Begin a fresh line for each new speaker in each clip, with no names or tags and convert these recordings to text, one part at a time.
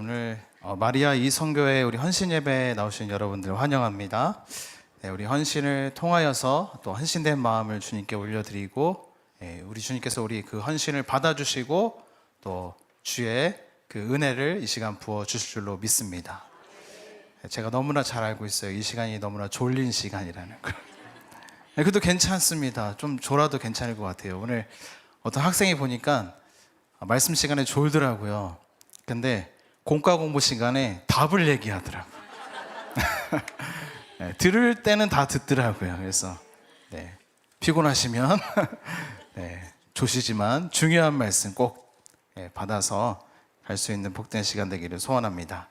오늘 마리아 이성교회 우리 헌신 예배에 나오신 여러분들 환영합니다. 네, 우리 헌신을 통하여서 또 헌신된 마음을 주님께 올려드리고, 우리 주님께서 우리 그 헌신을 받아주시고 또 주의 그 은혜를 이 시간 부어 주실 줄로 믿습니다. 제가 너무나 잘 알고 있어요. 이 시간이 너무나 졸린 시간이라는 걸. 그래도 괜찮습니다. 좀 졸아도 괜찮을 것 같아요. 오늘 어떤 학생이 보니까 말씀 시간에 졸더라고요. 근데 공과 공부 시간에 답을 얘기하더라고요. 네, 들을 때는 다 듣더라고요. 그래서 피곤하시면 조시지만 중요한 말씀 꼭 받아서 갈 수 있는 복된 시간 되기를 소원합니다.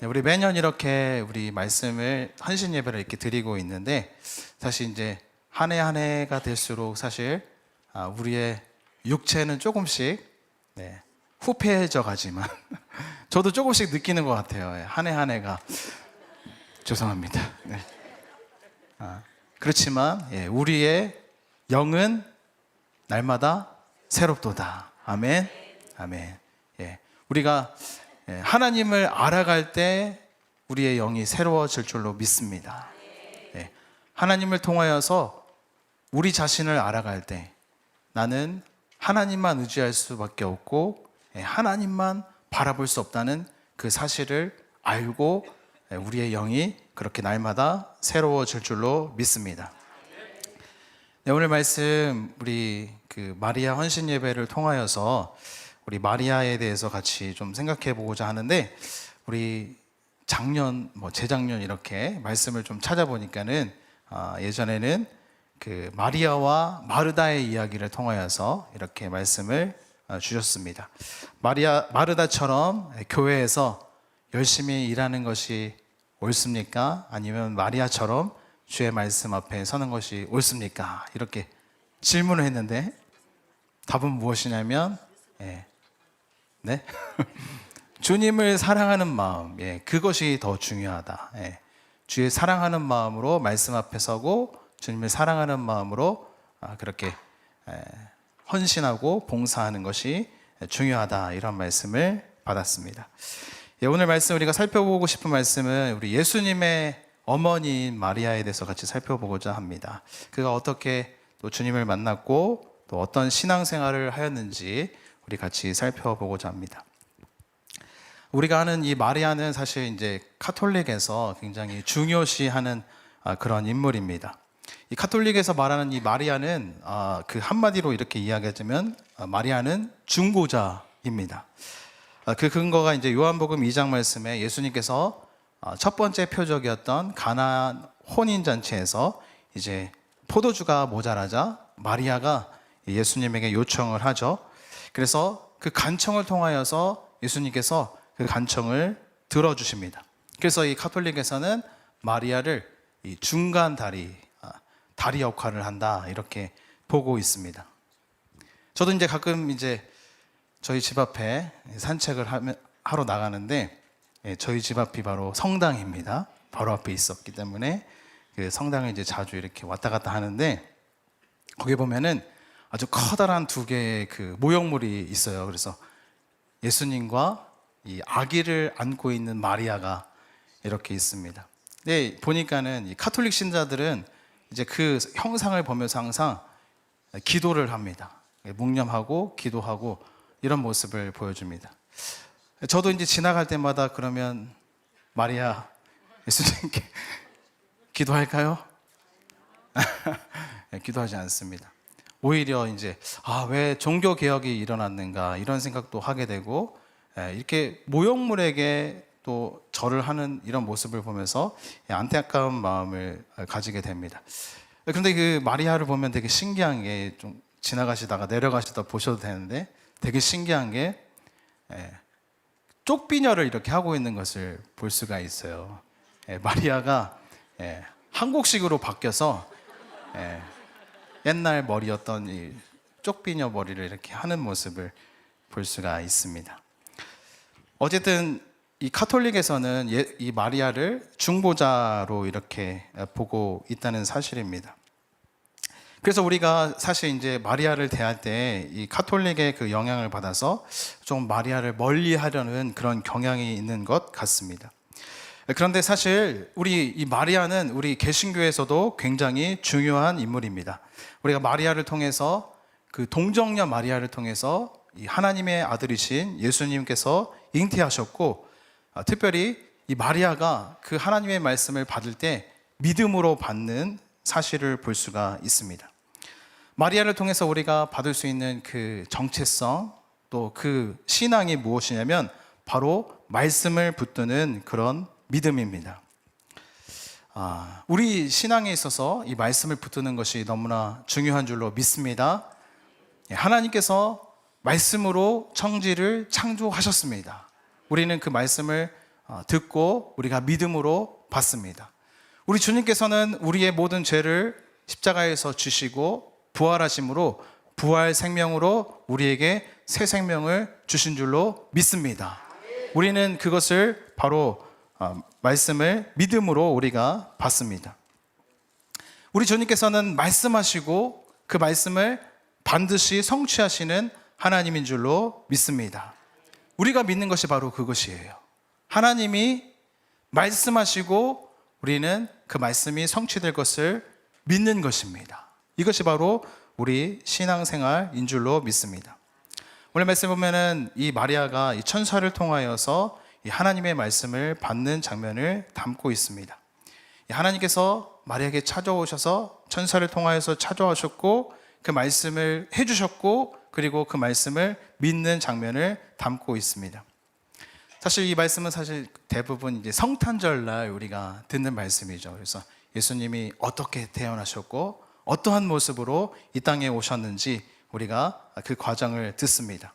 우리 매년 이렇게 우리 말씀을 헌신 예배를 이렇게 드리고 있는데, 사실 이제 한 해 한 해가 될수록 사실 우리의 육체는 조금씩 후패해져 가지만 저도 조금씩 느끼는 것 같아요. 한 해 한 해가 죄송합니다. 그렇지만 우리의 영은 날마다 새롭도다. 아멘. 아멘. 우리가 하나님을 알아갈 때 우리의 영이 새로워질 줄로 믿습니다. 하나님을 통하여서 우리 자신을 알아갈 때 나는 하나님만 의지할 수밖에 없고 하나님만 바라볼 수 없다는 그 사실을 알고 우리의 영이 그렇게 날마다 새로워질 줄로 믿습니다. 오늘 말씀 우리 그 마리아 헌신 예배를 통하여서 우리 마리아에 대해서 같이 좀 생각해 보고자 하는데, 우리 작년 재작년 이렇게 말씀을 좀 찾아보니까는 예전에는 그 마리아와 마르다의 이야기를 통하여서 이렇게 말씀을 주셨습니다. 마르다처럼 교회에서 열심히 일하는 것이 옳습니까? 아니면 마리아처럼 주의 말씀 앞에 서는 것이 옳습니까? 이렇게 질문을 했는데 답은 무엇이냐면 주님을 사랑하는 마음, 그것이 더 중요하다. 주의 사랑하는 마음으로 말씀 앞에 서고 주님을 사랑하는 마음으로 그렇게 헌신하고 봉사하는 것이 중요하다, 이런 말씀을 받았습니다. 오늘 말씀 우리가 살펴보고 싶은 말씀은 우리 예수님의 어머니인 마리아에 대해서 같이 살펴보고자 합니다. 그가 어떻게 또 주님을 만났고 또 어떤 신앙생활을 하였는지 우리 같이 살펴보고자 합니다. 우리가 아는 이 마리아는 사실 이제 카톨릭에서 굉장히 중요시하는 그런 인물입니다. 이 카톨릭에서 말하는 이 마리아는 그 한마디로 이렇게 이야기하자면 마리아는 중보자입니다. 그 근거가 이제 요한복음 2장 말씀에 예수님께서 첫 번째 표적이었던 가나안 혼인 잔치에서 이제 포도주가 모자라자 마리아가 예수님에게 요청을 하죠. 그래서 그 간청을 통하여서 예수님께서 그 간청을 들어주십니다. 그래서 이 카톨릭에서는 마리아를 이 중간 다리 역할을 한다, 이렇게 보고 있습니다. 저도 이제 가끔 이제 저희 집 앞에 산책을 하러 나가는데, 저희 집 앞이 바로 성당입니다. 바로 앞에 있었기 때문에 그 성당을 이제 자주 이렇게 왔다 갔다 하는데, 거기 보면은 아주 커다란 두 개의 그 모형물이 있어요. 그래서 예수님과 이 아기를 안고 있는 마리아가 이렇게 있습니다. 근데 보니까는 이 카톨릭 신자들은 이제 그 형상을 보면서 항상 기도를 합니다. 묵념하고 기도하고 이런 모습을 보여줍니다. 저도 이제 지나갈 때마다 그러면 마리아 예수님께 기도할까요? 기도하지 않습니다. 오히려 이제 왜 종교 개혁이 일어났는가, 이런 생각도 하게 되고, 이렇게 모형물에게 또 절을 하는 이런 모습을 보면서 안타까운 마음을 가지게 됩니다. 그런데 그 마리아를 보면 되게 신기한 게, 좀 지나가시다가 내려가시다 보셔도 되는데 되게 신기한 게 쪽비녀를 이렇게 하고 있는 것을 볼 수가 있어요. 마리아가 한국식으로 바뀌어서 옛날 머리였던 이 쪽비녀 머리를 이렇게 하는 모습을 볼 수가 있습니다. 어쨌든 이 카톨릭에서는 이 마리아를 중보자로 이렇게 보고 있다는 사실입니다. 그래서 우리가 사실 이제 마리아를 대할 때 이 카톨릭의 그 영향을 받아서 좀 마리아를 멀리 하려는 그런 경향이 있는 것 같습니다. 그런데 사실 우리 이 마리아는 우리 개신교에서도 굉장히 중요한 인물입니다. 우리가 마리아를 통해서 그 동정녀 마리아를 통해서 이 하나님의 아들이신 예수님께서 잉태하셨고, 특별히 이 마리아가 그 하나님의 말씀을 받을 때 믿음으로 받는 사실을 볼 수가 있습니다. 마리아를 통해서 우리가 받을 수 있는 그 정체성, 또 그 신앙이 무엇이냐면 바로 말씀을 붙드는 그런 믿음입니다. 우리 신앙에 있어서 이 말씀을 붙드는 것이 너무나 중요한 줄로 믿습니다. 하나님께서 말씀으로 천지를 창조하셨습니다. 우리는 그 말씀을 듣고 우리가 믿음으로 받습니다. 우리 주님께서는 우리의 모든 죄를 십자가에서 지시고 부활하심으로 부활 생명으로 우리에게 새 생명을 주신 줄로 믿습니다. 우리는 그것을 바로 말씀을 믿음으로 우리가 받습니다. 우리 주님께서는 말씀하시고 그 말씀을 반드시 성취하시는 하나님인 줄로 믿습니다. 우리가 믿는 것이 바로 그것이에요. 하나님이 말씀하시고 우리는 그 말씀이 성취될 것을 믿는 것입니다. 이것이 바로 우리 신앙생활인 줄로 믿습니다. 오늘 말씀 보면은 이 마리아가 이 천사를 통하여서 이 하나님의 말씀을 받는 장면을 담고 있습니다. 하나님께서 마리아에게 찾아오셔서 천사를 통하여서 찾아오셨고 그 말씀을 해주셨고 그리고 그 말씀을 믿는 장면을 담고 있습니다. 사실 이 말씀은 사실 대부분 이제 성탄절날 우리가 듣는 말씀이죠. 그래서 예수님이 어떻게 태어나셨고 어떠한 모습으로 이 땅에 오셨는지 우리가 그 과정을 듣습니다.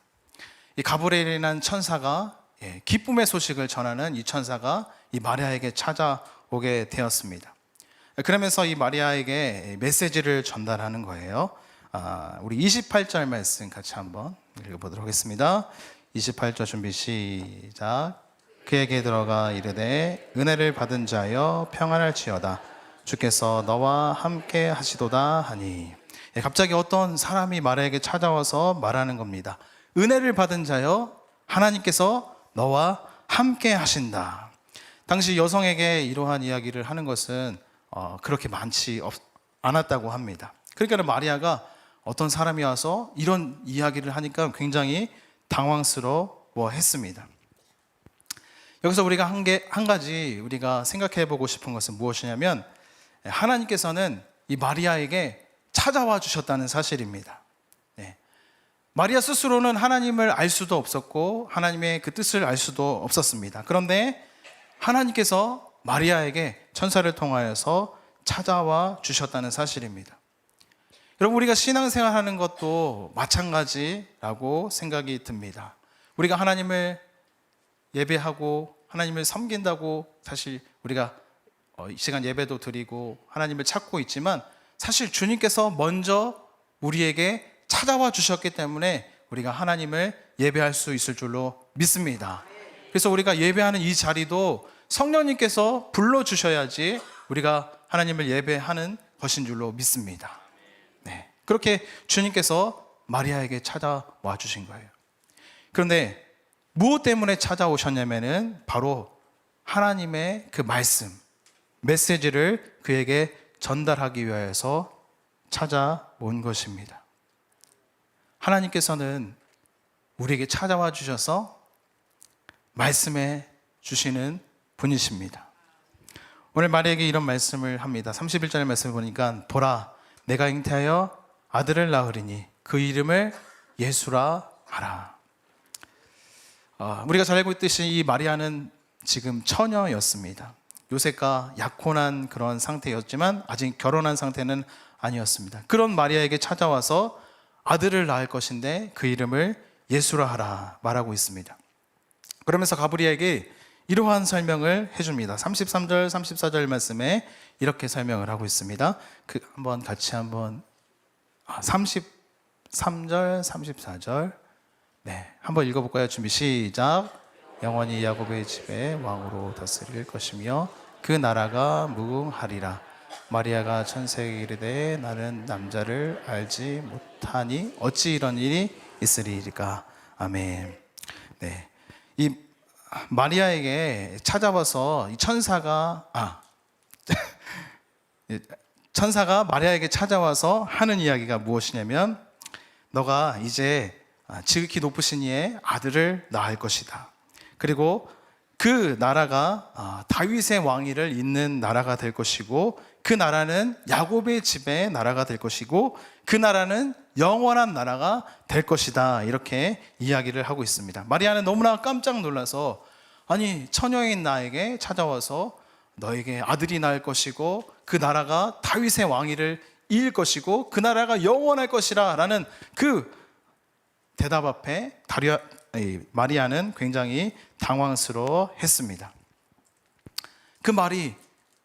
이 가브리엘이라는 천사가 기쁨의 소식을 전하는 이 천사가 이 마리아에게 찾아오게 되었습니다. 그러면서 이 마리아에게 메시지를 전달하는 거예요. 우리 28절 말씀 같이 한번 읽어보도록 하겠습니다. 28절 준비 시작. 그에게 들어가 이르되 은혜를 받은 자여 평안할지어다 주께서 너와 함께 하시도다 하니. 갑자기 어떤 사람이 마리아에게 찾아와서 말하는 겁니다. 은혜를 받은 자여 하나님께서 너와 함께 하신다. 당시 여성에게 이러한 이야기를 하는 것은 그렇게 많지 않았다고 합니다. 그러니까 마리아가 어떤 사람이 와서 이런 이야기를 하니까 굉장히 당황스러워 했습니다. 여기서 우리가 한 가지 우리가 생각해 보고 싶은 것은 무엇이냐면 하나님께서는 이 마리아에게 찾아와 주셨다는 사실입니다. 마리아 스스로는 하나님을 알 수도 없었고 하나님의 그 뜻을 알 수도 없었습니다. 그런데 하나님께서 마리아에게 천사를 통하여서 찾아와 주셨다는 사실입니다. 여러분, 우리가 신앙생활 하는 것도 마찬가지라고 생각이 듭니다. 우리가 하나님을 예배하고 하나님을 섬긴다고 사실 우리가 이 시간 예배도 드리고 하나님을 찾고 있지만 사실 주님께서 먼저 우리에게 찾아와 주셨기 때문에 우리가 하나님을 예배할 수 있을 줄로 믿습니다. 그래서 우리가 예배하는 이 자리도 성령님께서 불러주셔야지 우리가 하나님을 예배하는 것인 줄로 믿습니다. 그렇게 주님께서 마리아에게 찾아와 주신 거예요. 그런데 무엇 때문에 찾아오셨냐면은 바로 하나님의 그 말씀, 메시지를 그에게 전달하기 위해서 찾아온 것입니다. 하나님께서는 우리에게 찾아와 주셔서 말씀해 주시는 분이십니다. 오늘 마리아에게 이런 말씀을 합니다. 31절의 말씀을 보니까 보라, 내가 잉태하여 아들을 낳으리니 그 이름을 예수라 하라. 우리가 잘 알고 있듯이 이 마리아는 지금 처녀였습니다. 요셉과 약혼한 그런 상태였지만 아직 결혼한 상태는 아니었습니다. 그런 마리아에게 찾아와서 아들을 낳을 것인데 그 이름을 예수라 하라 말하고 있습니다. 그러면서 가브리엘에게 이러한 설명을 해줍니다. 33절, 34절 말씀에 이렇게 설명을 하고 있습니다. 한번 같이 33절, 34절 한번 읽어볼까요? 준비 시작. 영원히 야곱의 집에 왕으로 다스릴 것이며 그 나라가 무궁하리라. 마리아가 천사에게 이르되 나는 남자를 알지 못하니 어찌 이런 일이 있으리이까. 아멘. 네, 이 마리아에게 찾아와서 이 천사가 마리아에게 찾아와서 하는 이야기가 무엇이냐면, 너가 이제 지극히 높으신 이의 아들을 낳을 것이다. 그리고 그 나라가 다윗의 왕위를 잇는 나라가 될 것이고, 그 나라는 야곱의 집의 나라가 될 것이고, 그 나라는 영원한 나라가 될 것이다. 이렇게 이야기를 하고 있습니다. 마리아는 너무나 깜짝 놀라서, 아니 처녀인 나에게 찾아와서 너에게 아들이 낳을 것이고 그 나라가 다윗의 왕위를 이을 것이고 그 나라가 영원할 것이라 라는 그 대답 앞에 마리아는 굉장히 당황스러워 했습니다. 그 말이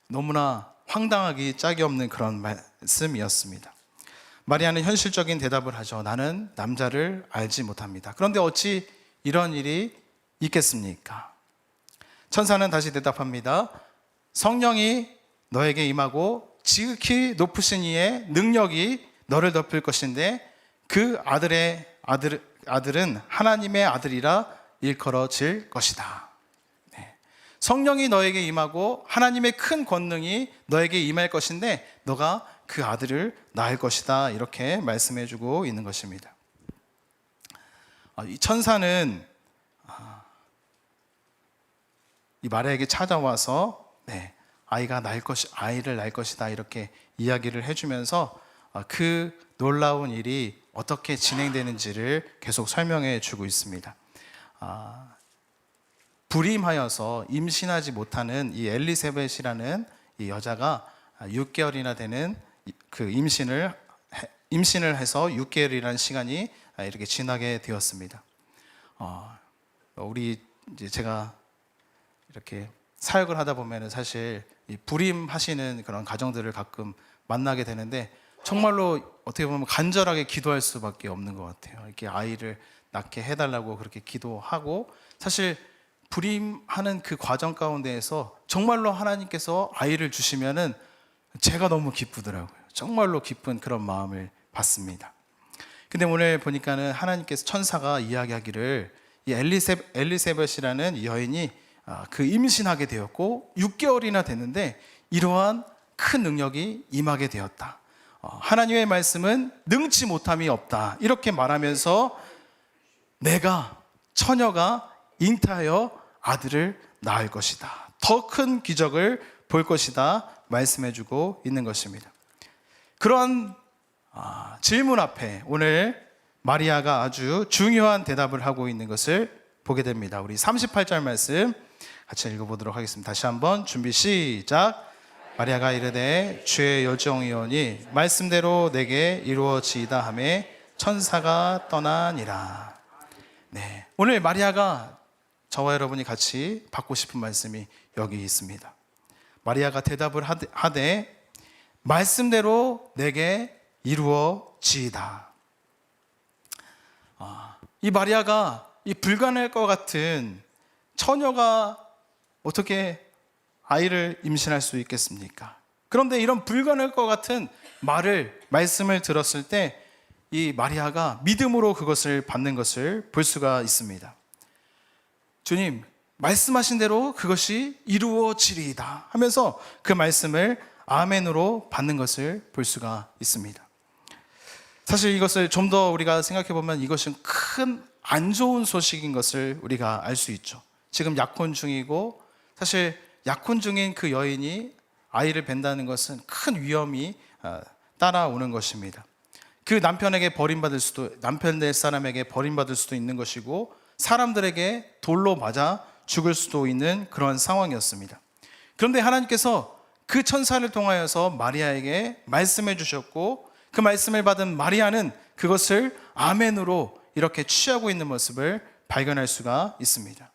너무나 황당하기 짝이 없는 그런 말씀이었습니다. 마리아는 현실적인 대답을 하죠. 나는 남자를 알지 못합니다. 그런데 어찌 이런 일이 있겠습니까? 천사는 다시 대답합니다. 성령이 너에게 임하고 지극히 높으신 이의 능력이 너를 덮을 것인데 그 아들은 하나님의 아들이라 일컬어질 것이다. 네. 성령이 너에게 임하고 하나님의 큰 권능이 너에게 임할 것인데 너가 그 아들을 낳을 것이다. 이렇게 말씀해주고 있는 것입니다. 이 천사는 이 마리아에게 찾아와서 아이를 낳을 것이다 이렇게 이야기를 해주면서 그 놀라운 일이 어떻게 진행되는지를 계속 설명해 주고 있습니다. 불임하여서 임신하지 못하는 이 엘리사벳이라는 이 여자가 6개월이나 되는 그 임신을 해서 6개월이라는 시간이 이렇게 지나게 되었습니다. 제가 이렇게 사역을 하다 보면 사실 불임하시는 그런 가정들을 가끔 만나게 되는데, 정말로 어떻게 보면 간절하게 기도할 수밖에 없는 것 같아요. 이렇게 아이를 낳게 해달라고 그렇게 기도하고, 사실 불임하는 그 과정 가운데에서 정말로 하나님께서 아이를 주시면은 제가 너무 기쁘더라고요. 정말로 기쁜 그런 마음을 받습니다. 근데 오늘 보니까는 하나님께서 천사가 이야기하기를 이 엘리사벳이라는 이 여인이 그 임신하게 되었고 6개월이나 됐는데 이러한 큰 능력이 임하게 되었다. 하나님의 말씀은 능치 못함이 없다. 이렇게 말하면서 처녀가 잉태하여 아들을 낳을 것이다. 더 큰 기적을 볼 것이다. 말씀해주고 있는 것입니다. 그러한 질문 앞에 오늘 마리아가 아주 중요한 대답을 하고 있는 것을 보게 됩니다. 우리 38절 말씀 같이 읽어보도록 하겠습니다. 다시 한번 준비 시작. 마리아가 이르되 주의 여정이오니 말씀대로 내게 이루어지이다 하며 천사가 떠나니라. 네, 오늘 마리아가 저와 여러분이 같이 받고 싶은 말씀이 여기 있습니다. 마리아가 대답을 하되 말씀대로 내게 이루어지이다. 이 마리아가 이 불가능할 것 같은 처녀가 어떻게 아이를 임신할 수 있겠습니까? 그런데 이런 불가능할 것 같은 말씀을 들었을 때 이 마리아가 믿음으로 그것을 받는 것을 볼 수가 있습니다. 주님, 말씀하신 대로 그것이 이루어지리이다 하면서 그 말씀을 아멘으로 받는 것을 볼 수가 있습니다. 사실 이것을 좀 더 우리가 생각해 보면 이것은 큰 안 좋은 소식인 것을 우리가 알 수 있죠. 지금 약혼 중이고, 사실 약혼 중인 그 여인이 아이를 뵌다는 것은 큰 위험이 따라오는 것입니다. 그 남편의 사람에게 버림받을 수도 있는 것이고, 사람들에게 돌로 맞아 죽을 수도 있는 그런 상황이었습니다. 그런데 하나님께서 그 천사를 통하여서 마리아에게 말씀해 주셨고, 그 말씀을 받은 마리아는 그것을 아멘으로 이렇게 취하고 있는 모습을 발견할 수가 있습니다.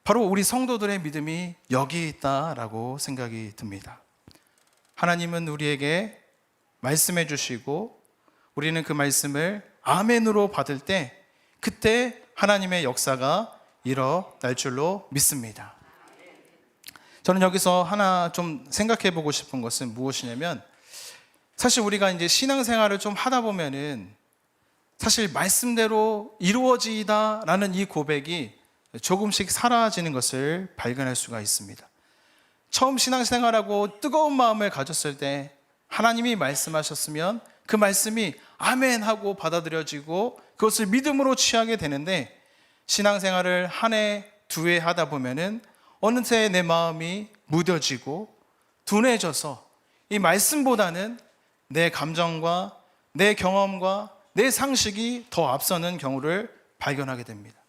바로 우리 성도들의 믿음이 여기 있다라고 생각이 듭니다. 하나님은 우리에게 말씀해 주시고 우리는 그 말씀을 아멘으로 받을 때 그때 하나님의 역사가 일어날 줄로 믿습니다. 저는 여기서 하나 좀 생각해 보고 싶은 것은 무엇이냐면, 사실 우리가 이제 신앙생활을 좀 하다 보면은 사실 말씀대로 이루어지다라는 이 고백이 조금씩 사라지는 것을 발견할 수가 있습니다. 처음 신앙생활하고 뜨거운 마음을 가졌을 때 하나님이 말씀하셨으면 그 말씀이 아멘 하고 받아들여지고 그것을 믿음으로 취하게 되는데, 신앙생활을 한 해, 두 해 하다 보면은 어느새 내 마음이 무뎌지고 둔해져서 이 말씀보다는 내 감정과 내 경험과 내 상식이 더 앞서는 경우를 발견하게 됩니다.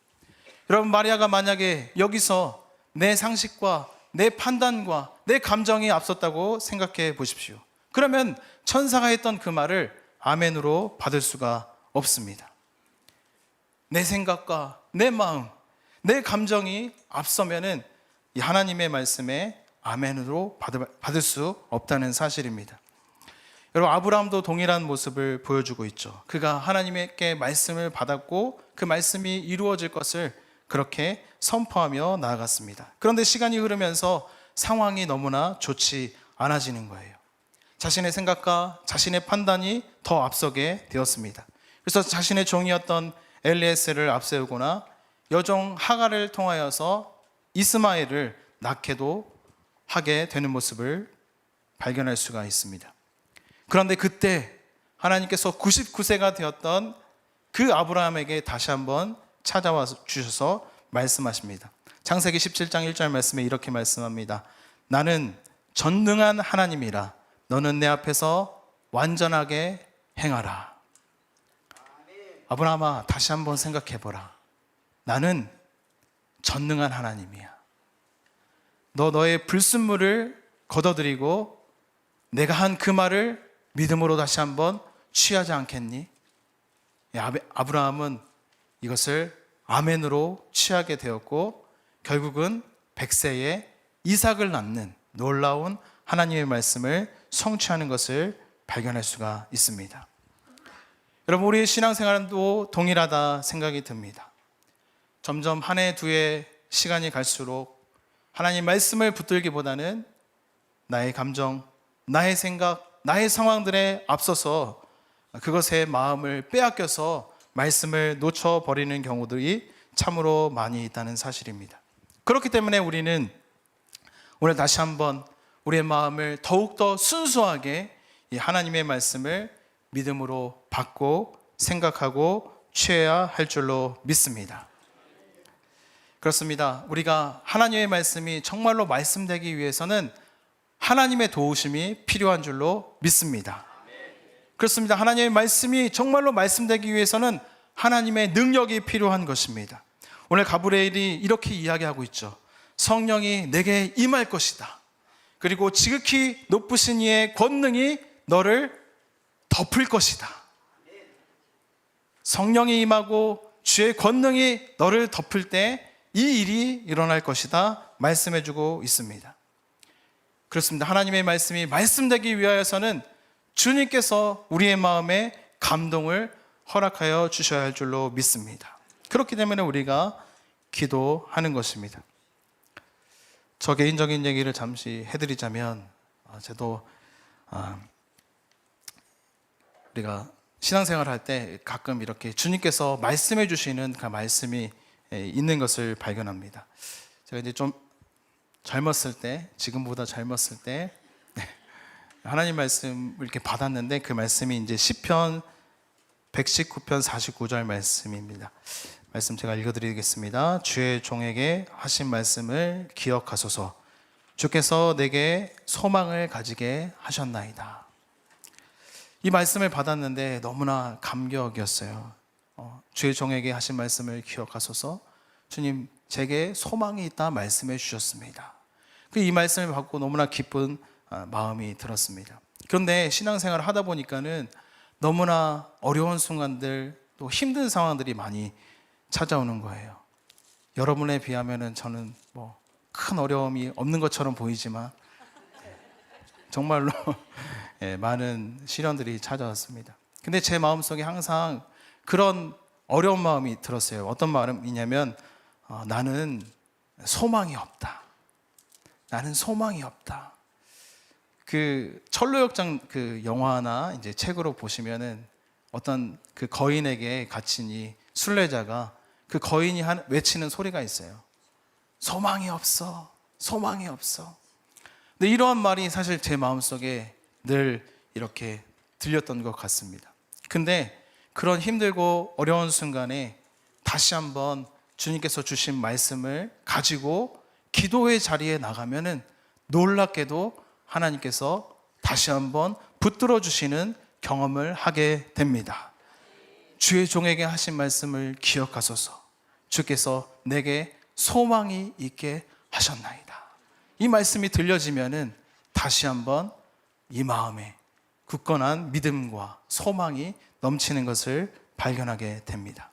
여러분, 마리아가 만약에 여기서 내 상식과 내 판단과 내 감정이 앞섰다고 생각해 보십시오. 그러면 천사가 했던 그 말을 아멘으로 받을 수가 없습니다. 내 생각과 내 마음, 내 감정이 앞서면은 이 하나님의 말씀에 아멘으로 받을 수 없다는 사실입니다. 여러분, 아브라함도 동일한 모습을 보여주고 있죠. 그가 하나님께 말씀을 받았고 그 말씀이 이루어질 것을 그렇게 선포하며 나아갔습니다. 그런데 시간이 흐르면서 상황이 너무나 좋지 않아지는 거예요. 자신의 생각과 자신의 판단이 더 앞서게 되었습니다. 그래서 자신의 종이었던 엘리에셀을 앞세우거나 여종 하갈을 통하여서 이스마엘을 낳게도 하게 되는 모습을 발견할 수가 있습니다. 그런데 그때 하나님께서 99세가 되었던 그 아브라함에게 다시 한번 찾아와 주셔서 말씀하십니다. 창세기 17장 1절 말씀에 이렇게 말씀합니다. 나는 전능한 하나님이라 너는 내 앞에서 완전하게 행하라. 아브라함아, 다시 한번 생각해보라. 나는 전능한 하나님이야. 너 너의 불순물을 걷어들이고 내가 한 그 말을 믿음으로 다시 한번 취하지 않겠니? 아브라함은 이것을 아멘으로 취하게 되었고 결국은 100세에 이삭을 낳는 놀라운 하나님의 말씀을 성취하는 것을 발견할 수가 있습니다. 여러분, 우리의 신앙생활도 동일하다 생각이 듭니다. 점점 한 해, 두 해 시간이 갈수록 하나님 말씀을 붙들기보다는 나의 감정, 나의 생각, 나의 상황들에 앞서서 그것에 마음을 빼앗겨서 말씀을 놓쳐버리는 경우들이 참으로 많이 있다는 사실입니다. 그렇기 때문에 우리는 오늘 다시 한번 우리의 마음을 더욱더 순수하게 이 하나님의 말씀을 믿음으로 받고 생각하고 취해야 할 줄로 믿습니다. 그렇습니다. 우리가 하나님의 말씀이 정말로 말씀되기 위해서는 하나님의 도우심이 필요한 줄로 믿습니다. 그렇습니다. 하나님의 말씀이 정말로 말씀되기 위해서는 하나님의 능력이 필요한 것입니다. 오늘 가브리엘이 이렇게 이야기하고 있죠. 성령이 내게 임할 것이다. 그리고 지극히 높으신 이의 권능이 너를 덮을 것이다. 성령이 임하고 주의 권능이 너를 덮을 때 이 일이 일어날 것이다 말씀해주고 있습니다. 그렇습니다. 하나님의 말씀이 말씀되기 위하여서는 주님께서 우리의 마음에 감동을 허락하여 주셔야 할 줄로 믿습니다. 그렇기 때문에 우리가 기도하는 것입니다. 저 개인적인 얘기를 잠시 해드리자면, 저도 우리가 신앙생활을 할 때 가끔 이렇게 주님께서 말씀해 주시는 그 말씀이 있는 것을 발견합니다. 제가 이제 좀 젊었을 때, 지금보다 젊었을 때 하나님 말씀을 이렇게 받았는데 그 말씀이 이제 시편 119편 49절 말씀입니다. 말씀 제가 읽어드리겠습니다. 주의 종에게 하신 말씀을 기억하소서. 주께서 내게 소망을 가지게 하셨나이다. 이 말씀을 받았는데 너무나 감격이었어요. 주의 종에게 하신 말씀을 기억하소서. 주님, 제게 소망이 있다 말씀해 주셨습니다. 이 말씀을 받고 너무나 기쁜 마음이 들었습니다. 그런데 신앙생활을 하다 보니까는 너무나 어려운 순간들, 또 힘든 상황들이 많이 찾아오는 거예요. 여러분에 비하면은 저는 뭐 큰 어려움이 없는 것처럼 보이지만 정말로 많은 시련들이 찾아왔습니다. 근데 제 마음속에 항상 그런 어려운 마음이 들었어요. 어떤 마음이냐면 나는 소망이 없다. 나는 소망이 없다. 그 철로역장 그 영화나 이제 책으로 보시면은 어떤 그 거인에게 갇힌 이 순례자가 그 거인이 외치는 소리가 있어요. 소망이 없어. 소망이 없어. 근데 이러한 말이 사실 제 마음속에 늘 이렇게 들렸던 것 같습니다. 근데 그런 힘들고 어려운 순간에 다시 한번 주님께서 주신 말씀을 가지고 기도의 자리에 나가면은 놀랍게도 하나님께서 다시 한번 붙들어 주시는 경험을 하게 됩니다. 주의 종에게 하신 말씀을 기억하소서. 주께서 내게 소망이 있게 하셨나이다. 이 말씀이 들려지면은 다시 한번 이 마음에 굳건한 믿음과 소망이 넘치는 것을 발견하게 됩니다.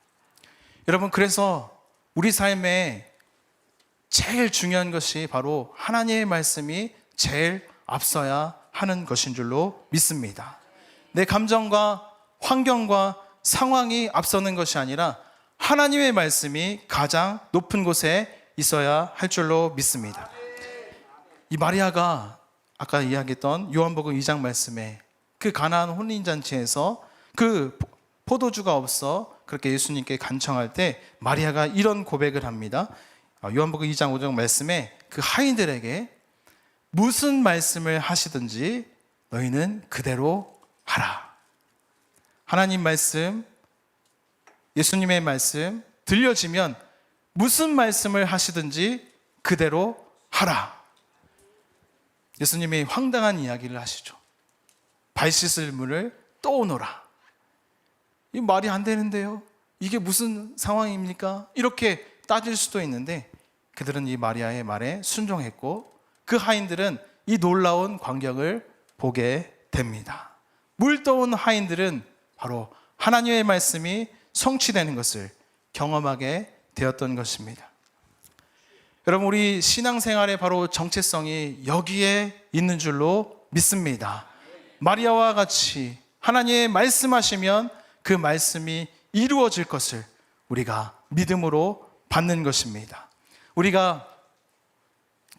여러분, 그래서 우리 삶에 제일 중요한 것이 바로 하나님의 말씀이 제일 앞서야 하는 것인 줄로 믿습니다. 내 감정과 환경과 상황이 앞서는 것이 아니라 하나님의 말씀이 가장 높은 곳에 있어야 할 줄로 믿습니다. 이 마리아가 아까 이야기했던 요한복음 2장 말씀에 그 가나안 혼인잔치에서 그 포도주가 없어 그렇게 예수님께 간청할 때 마리아가 이런 고백을 합니다. 요한복음 2장 5절 말씀에 그 하인들에게 무슨 말씀을 하시든지 너희는 그대로 하라. 하나님 말씀, 예수님의 말씀 들려지면 무슨 말씀을 하시든지 그대로 하라. 예수님이 황당한 이야기를 하시죠. 발 씻을 물을 떠오너라. 이 말이 안 되는데요. 이게 무슨 상황입니까? 이렇게 따질 수도 있는데 그들은 이 마리아의 말에 순종했고 그 하인들은 이 놀라운 광경을 보게 됩니다. 물 떠온 하인들은 바로 하나님의 말씀이 성취되는 것을 경험하게 되었던 것입니다. 여러분, 우리 신앙생활의 바로 정체성이 여기에 있는 줄로 믿습니다. 마리아와 같이 하나님의 말씀하시면 그 말씀이 이루어질 것을 우리가 믿음으로 받는 것입니다. 우리가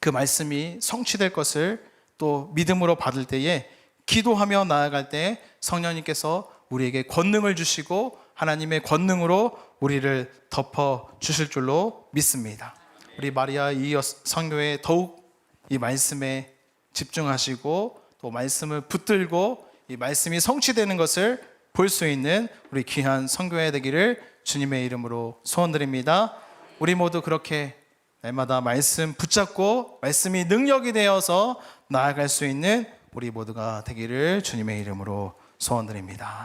그 말씀이 성취될 것을 또 믿음으로 받을 때에 기도하며 나아갈 때 성령님께서 우리에게 권능을 주시고 하나님의 권능으로 우리를 덮어 주실 줄로 믿습니다. 우리 마리아 이 선교에 더욱 이 말씀에 집중하시고 또 말씀을 붙들고 이 말씀이 성취되는 것을 볼 수 있는 우리 귀한 선교회 되기를 주님의 이름으로 소원드립니다. 우리 모두 그렇게 날마다 말씀 붙잡고 말씀이 능력이 되어서 나아갈 수 있는 우리 모두가 되기를 주님의 이름으로 소원드립니다.